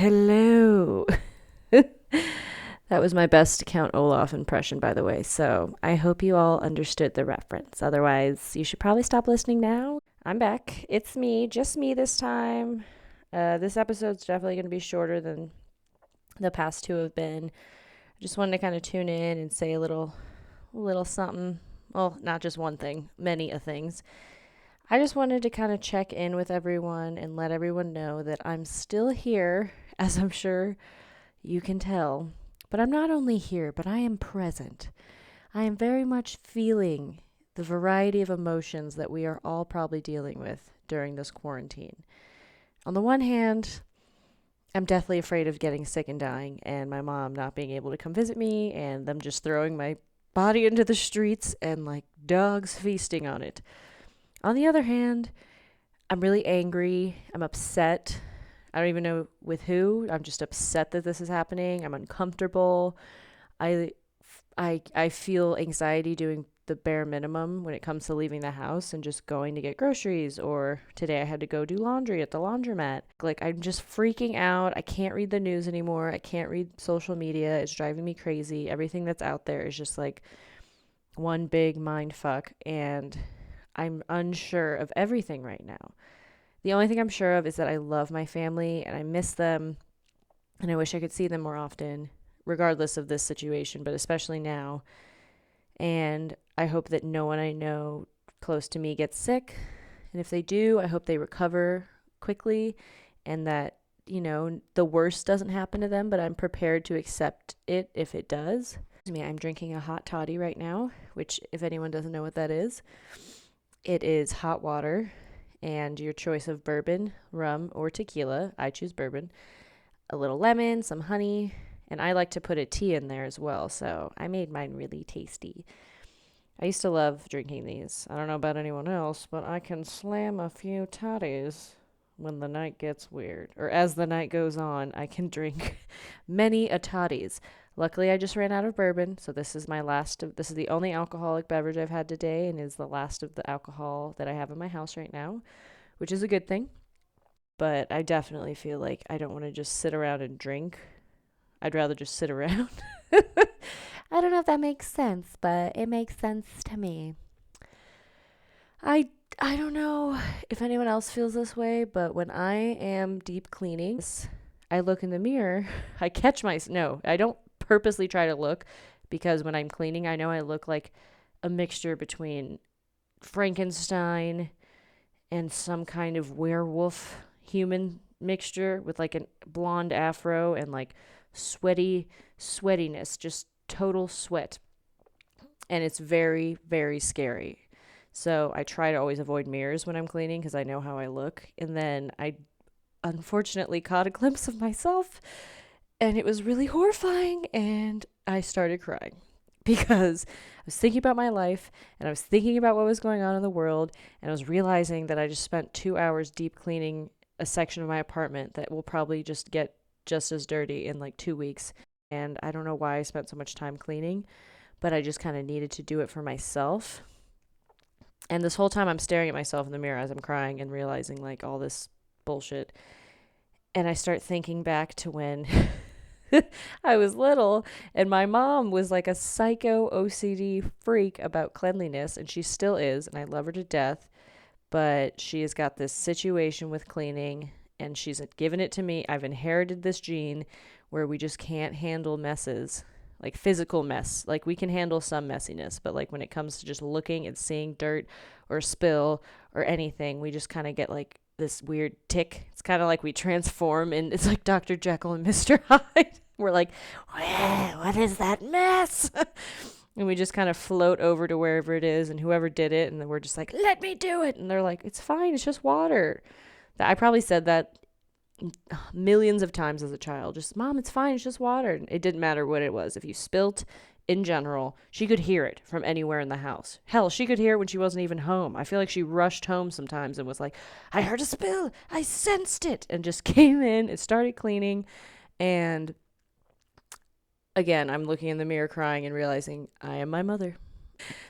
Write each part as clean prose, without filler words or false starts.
Hello. That was my best Count Olaf impression, by the way, so I hope you all understood the reference. Otherwise, you should probably stop listening now. I'm back. It's me, just me this time. This episode's definitely going to be shorter than the past two have been. I just wanted to kind of tune in and say a little something. Well, not just one thing, many a things. I just wanted to kind of check in with everyone and let everyone know that I'm still here, as I'm sure you can tell. But I'm not only here, but I am present. I am very much feeling the variety of emotions that we are all probably dealing with during this quarantine. On the one hand, I'm deathly afraid of getting sick and dying, and my mom not being able to come visit me, and them just throwing my body into the streets and like dogs feasting on it. On the other hand, I'm really angry. I'm upset. I don't even know with who. I'm just upset that this is happening. I'm uncomfortable. I, I feel anxiety doing the bare minimum when it comes to leaving the house and just going to get groceries. Or today I had to go do laundry at the laundromat. Like, I'm just freaking out. I can't read the news anymore. I can't read social media. It's driving me crazy. Everything that's out there is just like one big mind fuck. And I'm unsure of everything right now. The only thing I'm sure of is that I love my family and I miss them and I wish I could see them more often, regardless of this situation, but especially now. And I hope that no one I know close to me gets sick. And if they do, I hope they recover quickly and that, the worst doesn't happen to them, but I'm prepared to accept it if it does. Excuse me, I'm drinking a hot toddy right now, which, if anyone doesn't know what that is, it is hot water and your choice of bourbon, rum, or tequila. I choose bourbon. A little lemon, some honey, and I like to put a tea in there as well, so I made mine really tasty. I used to love drinking these. I don't know about anyone else, but I can slam a few toddies when the night gets weird. Or as the night goes on, I can drink many a toddies. Luckily, I just ran out of bourbon, so this is the only alcoholic beverage I've had today and is the last of the alcohol that I have in my house right now, which is a good thing. But I definitely feel like I don't want to just sit around and drink. I'd rather just sit around. I don't know if that makes sense, but it makes sense to me. I I don't know if anyone else feels this way, but when I am deep cleaning, I look in the mirror. I catch my no, I don't purposely try to look because when I'm cleaning, I know I look like a mixture between Frankenstein and some kind of werewolf human mixture with like a blonde afro and like sweatiness, just total sweat. And it's very, very scary. So I try to always avoid mirrors when I'm cleaning because I know how I look. And then I unfortunately caught a glimpse of myself and it was really horrifying. And I started crying because I was thinking about my life and I was thinking about what was going on in the world. And I was realizing that I just spent 2 hours deep cleaning a section of my apartment that will probably just get just as dirty in like 2 weeks. And I don't know why I spent so much time cleaning, but I just kind of needed to do it for myself. And this whole time I'm staring at myself in the mirror as I'm crying and realizing like all this bullshit. And I start thinking back to when I was little and my mom was like a psycho OCD freak about cleanliness and she still is and I love her to death, but she has got this situation with cleaning and she's given it to me. I've inherited this gene where we just can't handle messes, like physical mess. Like we can handle some messiness, but like when it comes to just looking and seeing dirt or spill or anything, we just kind of get like this weird tick. It's kind of like we transform and it's like Dr. Jekyll and Mr. Hyde. We're like, what is that mess? And we just kind of float over to wherever it is and whoever did it. And then we're just like, let me do it. And they're like, it's fine. It's just water. I probably said that millions of times as a child. Just, Mom, it's fine. It's just water. And it didn't matter what it was. If you spilt in general, she could hear it from anywhere in the house. Hell, she could hear it when she wasn't even home. I feel like she rushed home sometimes and was like, I heard a spill. I sensed it. And just came in and started cleaning. And again, I'm looking in the mirror crying and realizing I am my mother.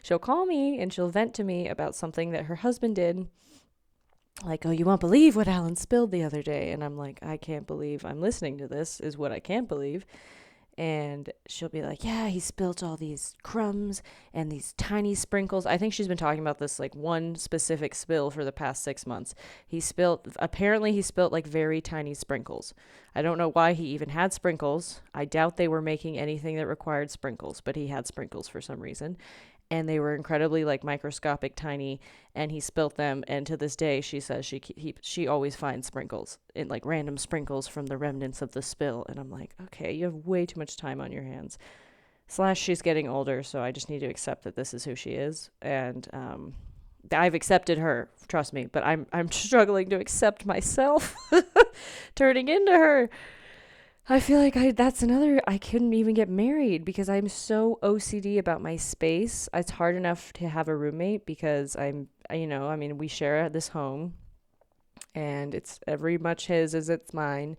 She'll call me and she'll vent to me about something that her husband did like, oh, you won't believe what Alan spilled the other day. And I'm like, I can't believe I'm listening to this, is what I can't believe. And she'll be like, yeah, he spilt all these crumbs and these tiny sprinkles. I think she's been talking about this like one specific spill for the past 6 months. Apparently he spilt like very tiny sprinkles. I don't know why he even had sprinkles. I doubt they were making anything that required sprinkles, but he had sprinkles for some reason. And they were incredibly like microscopic tiny, and he spilt them, and to this day she says she always finds sprinkles in like random sprinkles from the remnants of the spill. And I'm like, okay, you have way too much time on your hands. Slash, she's getting older, so I just need to accept that this is who she is. And I've accepted her, trust me, but I'm struggling to accept myself turning into her. I feel like I couldn't even get married because I'm so OCD about my space. It's hard enough to have a roommate because we share this home and it's every much his as it's mine,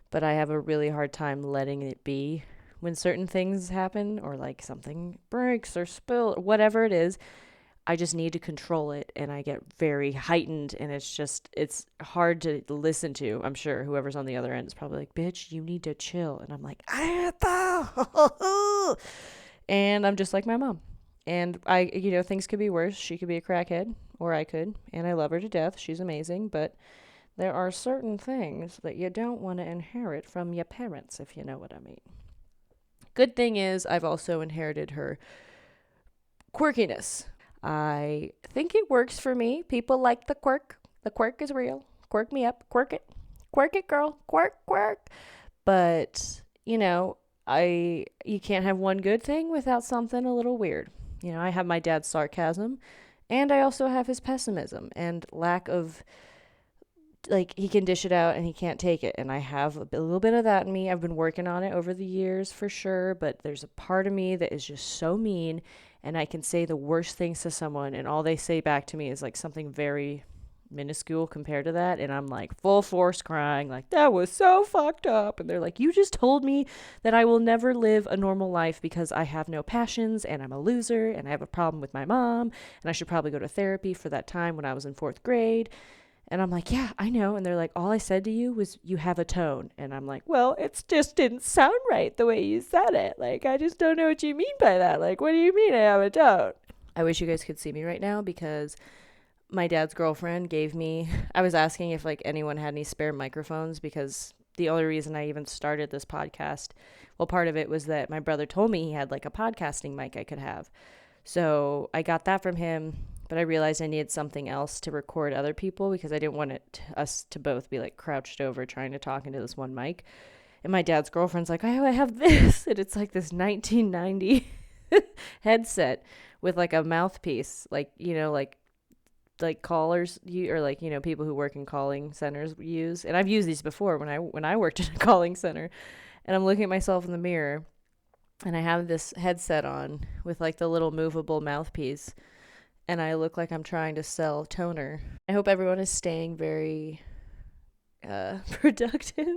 but I have a really hard time letting it be when certain things happen or like something breaks or spill, whatever it is. I just need to control it and I get very heightened and it's hard to listen to. I'm sure whoever's on the other end is probably like, bitch, you need to chill. And I'm like, and I'm just like my mom. And things could be worse. She could be a crackhead or I could. And I love her to death. She's amazing. But there are certain things that you don't want to inherit from your parents, if you know what I mean. Good thing is I've also inherited her quirkiness. I think it works for me. People like the quirk. The quirk is real. Quirk me up. Quirk it. Quirk it, girl. Quirk, quirk. But, you can't have one good thing without something a little weird. I have my dad's sarcasm and I also have his pessimism and lack of, like, he can dish it out and he can't take it. And I have a little bit of that in me. I've been working on it over the years for sure, but there's a part of me that is just so mean and I can say the worst things to someone and all they say back to me is like something very minuscule compared to that, and I'm like full force crying like that was so fucked up, and they're like, you just told me that I will never live a normal life because I have no passions and I'm a loser and I have a problem with my mom and I should probably go to therapy for that time when I was in 4th grade. And I'm like, yeah, I know. And they're like, all I said to you was you have a tone. And I'm like, well, it just didn't sound right the way you said it. Like, I just don't know what you mean by that. Like, what do you mean I have a tone? I wish you guys could see me right now because my dad's girlfriend I was asking if like anyone had any spare microphones because the only reason I even started this podcast, well, part of it was that my brother told me he had like a podcasting mic I could have. So I got that from him, but I realized I needed something else to record other people because I didn't want us to both be like crouched over trying to talk into this one mic. And my dad's girlfriend's like, I have this. And it's like this 1990 headset with like a mouthpiece, like, like callers people who work in calling centers use. And I've used these before when I worked in a calling center. And I'm looking at myself in the mirror and I have this headset on with like the little movable mouthpiece and I look like I'm trying to sell toner. I hope everyone is staying very productive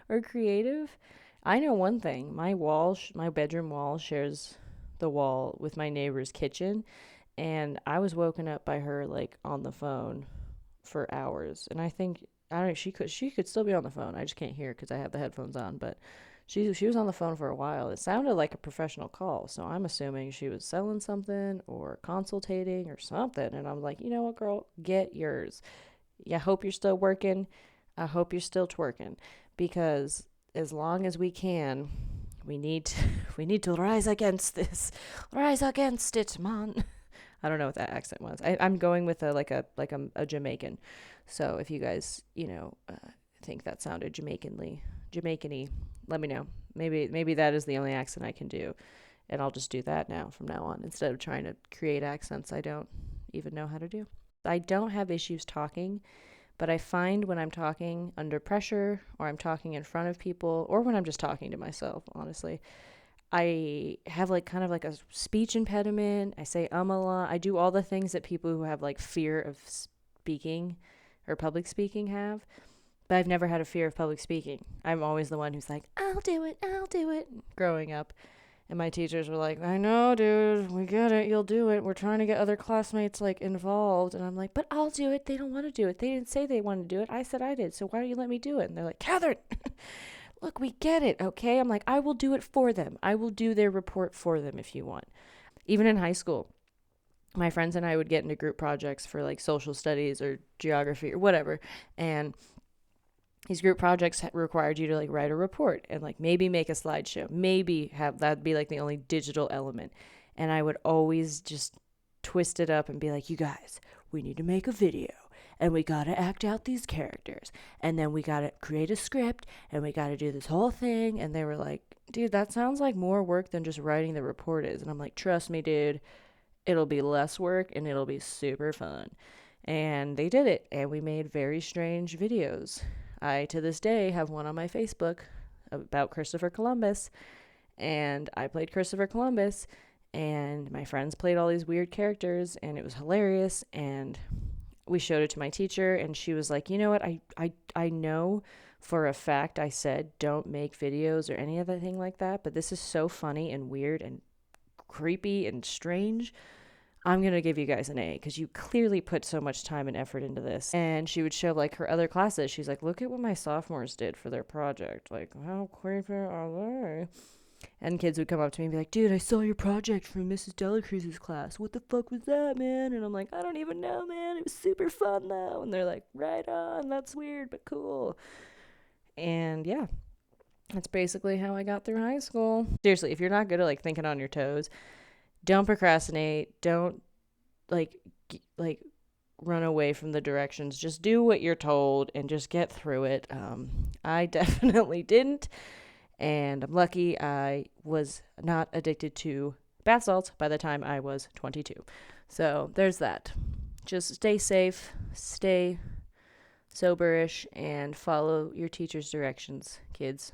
or creative. I know one thing. My bedroom wall shares the wall with my neighbor's kitchen, and I was woken up by her like on the phone for hours. And I don't know, she could still be on the phone. I just can't hear because I have the headphones on, but she was on the phone for a while. It sounded like a professional call, so I'm assuming she was selling something or consultating or something. And I'm like, you know what, girl, get yours. Yeah, I hope you're still working. I hope you're still twerking, because as long as we can, we need to rise against this. Rise against it, man. I don't know what that accent was. I'm going with a Jamaican. So if you guys, think that sounded Jamaican-y, let me know. Maybe that is the only accent I can do. And I'll just do that now from now on instead of trying to create accents I don't even know how to do. I don't have issues talking, but I find when I'm talking under pressure or I'm talking in front of people or when I'm just talking to myself, honestly, I have like kind of like a speech impediment. I say a lot. I do all the things that people who have like fear of speaking or public speaking have, but I've never had a fear of public speaking. I'm always the one who's like, I'll do it growing up. And my teachers were like, I know, dude, we get it, you'll do it. We're trying to get other classmates, like, involved. And I'm like, but I'll do it. They don't want to do it. They didn't say they wanted to do it. I said I did. So why don't you let me do it? And they're like, Catherine, look, we get it, okay? I'm like, I will do it for them. I will do their report for them if you want. Even in high school, my friends and I would get into group projects for, like, social studies or geography or whatever. And these group projects required you to, like, write a report and, like, maybe make a slideshow, maybe have that be, like, the only digital element. And I would always just twist it up and be like, you guys, we need to make a video and we got to act out these characters and then we got to create a script and we got to do this whole thing. And they were like, dude, that sounds like more work than just writing the report is. And I'm like, trust me, dude, it'll be less work and it'll be super fun. And they did it, and we made very strange videos. I, to this day, have one on my Facebook about Christopher Columbus, and I played Christopher Columbus, and my friends played all these weird characters, and it was hilarious, and we showed it to my teacher, and she was like, you know what, I know for a fact I said don't make videos or any other thing like that, but this is so funny and weird and creepy and strange. I'm going to give you guys an A because you clearly put so much time and effort into this. And she would show, like, her other classes. She's like, look at what my sophomores did for their project. Like, how creepy are they? And kids would come up to me and be like, dude, I saw your project from Mrs. Delacruz's class. What the fuck was that, man? And I'm like, I don't even know, man. It was super fun, though. And they're like, right on. That's weird, but cool. And, yeah, that's basically how I got through high school. Seriously, if you're not good at, like, thinking on your toes, don't procrastinate. Don't like run away from the directions. Just do what you're told and just get through it. I definitely didn't, and I'm lucky I was not addicted to bath salts by the time I was 22. So there's that. Just stay safe, stay soberish, and follow your teacher's directions, kids.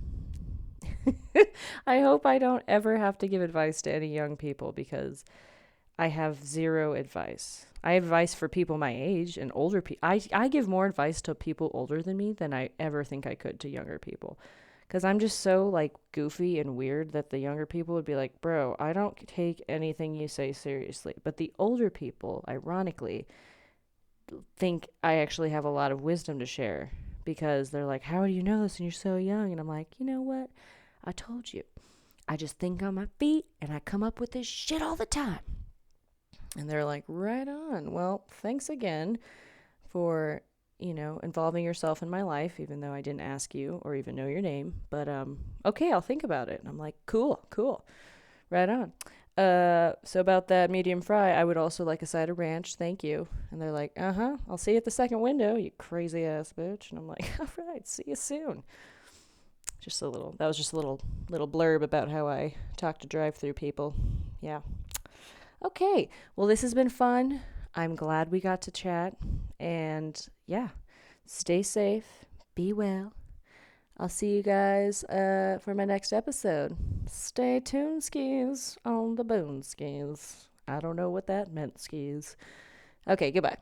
I hope I don't ever have to give advice to any young people because I have zero advice. I have advice for people my age and older people. I give more advice to people older than me than I ever think I could to younger people. Because I'm just so, like, goofy and weird that the younger people would be like, bro, I don't take anything you say seriously. But the older people, ironically, think I actually have a lot of wisdom to share. Because they're like, how do you know this and you're so young? And I'm like, you know what? I told you. I just think on my feet and I come up with this shit all the time. And they're like, right on. Well, thanks again for, involving yourself in my life, even though I didn't ask you or even know your name. But, okay, I'll think about it. And I'm like, cool. Right on. So about that medium fry, I would also like a side of ranch. Thank you. And they're like, I'll see you at the second window, you crazy ass bitch. And I'm like, all right, see you soon. That was just a little blurb about how I talk to drive-through people. Yeah. Okay. Well, this has been fun. I'm glad we got to chat. And yeah, stay safe. Be well. I'll see you guys for my next episode. Stay tuned, skis, on the bone skis. I don't know what that meant, skis. Okay, goodbye.